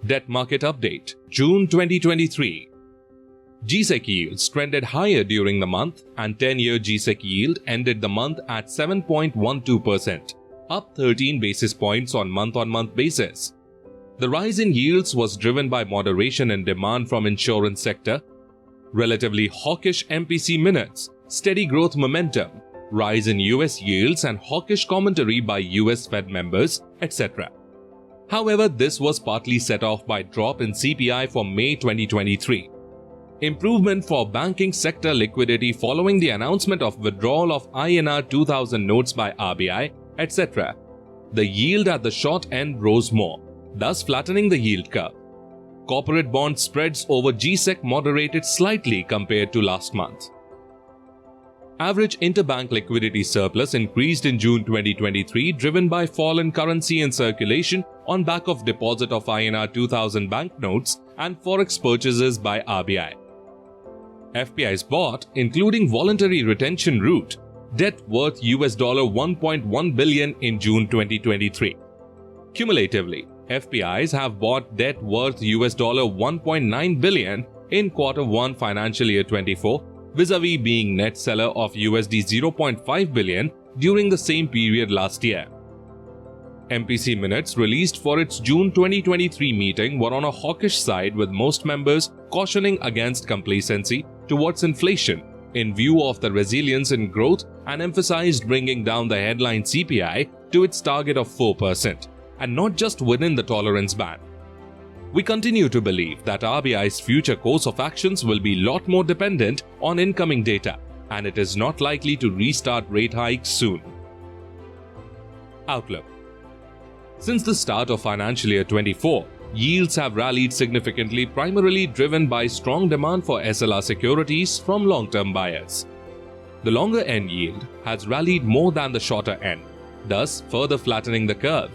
Debt market update, June 2023. G-Sec yields trended higher during the month and 10-year G-Sec yield ended the month at 7.12%, up 13 basis points on month-on-month basis. The rise in yields was driven by moderation in demand from insurance sector, relatively hawkish MPC minutes, steady growth momentum, rise in US yields and hawkish commentary by US Fed members, etc. However, this was partly set off by drop in CPI for May 2023. Improvement for banking sector liquidity following the announcement of withdrawal of INR 2000 notes by RBI, etc. The yield at the short end rose more, thus flattening the yield curve. Corporate bond spreads over G-Sec moderated slightly compared to last month. Average interbank liquidity surplus increased in June 2023 driven by fall in currency in circulation on back of deposit of INR 2000 banknotes and forex purchases by RBI. FPIs bought, including voluntary retention route, debt worth $1.1 billion in June 2023. Cumulatively, FPIs have bought debt worth $1.9 billion in Q1 financial year 24, vis-a-vis being net seller of $0.5 billion during the same period last year. MPC minutes released for its June 2023 meeting were on a hawkish side, with most members cautioning against complacency towards inflation in view of the resilience in growth and emphasized bringing down the headline CPI to its target of 4% and not just within the tolerance band. We continue to believe that RBI's future course of actions will be lot more dependent on incoming data, and it is not likely to restart rate hikes soon. Outlook. Since the start of financial year 24, yields have rallied significantly, primarily driven by strong demand for SLR securities from long-term buyers. The longer end yield has rallied more than the shorter end, thus further flattening the curve.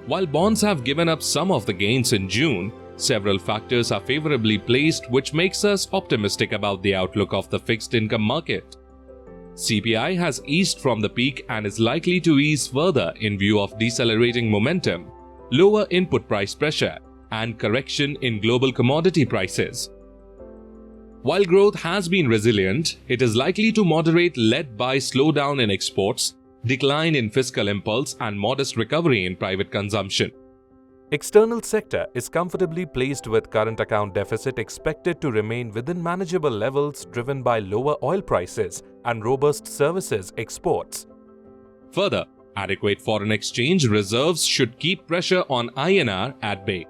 While bonds have given up some of the gains in June, several factors are favorably placed, which makes us optimistic about the outlook of the fixed income market. CPI has eased from the peak and is likely to ease further in view of decelerating momentum, lower input price pressure, and correction in global commodity prices. While growth has been resilient, it is likely to moderate, led by slowdown in exports, decline in fiscal impulse, and modest recovery in private consumption. External sector is comfortably placed with current account deficit expected to remain within manageable levels, driven by lower oil prices and robust services exports. Further, adequate foreign exchange reserves should keep pressure on INR at bay.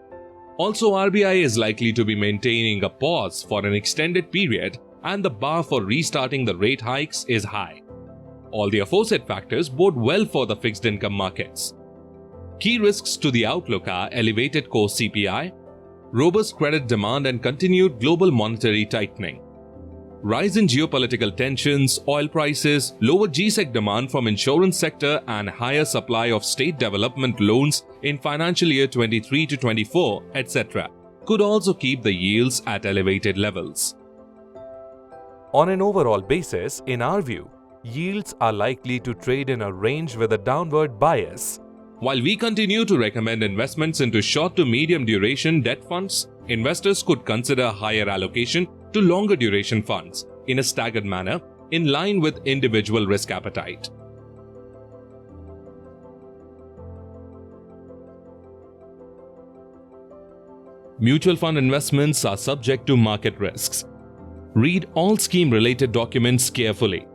Also, RBI is likely to be maintaining a pause for an extended period, and the bar for restarting the rate hikes is high. All the aforesaid factors bode well for the fixed income markets. Key risks to the outlook are elevated core CPI, robust credit demand and continued global monetary tightening. Rise in geopolitical tensions, oil prices, lower G-Sec demand from insurance sector and higher supply of state development loans in financial year 23 to 24, etc. could also keep the yields at elevated levels. On an overall basis, in our view, yields are likely to trade in a range with a downward bias. While we continue to recommend investments into short to medium duration debt funds, investors could consider higher allocation to longer duration funds in a staggered manner in line with individual risk appetite. Mutual fund investments are subject to market risks. Read all scheme-related documents carefully.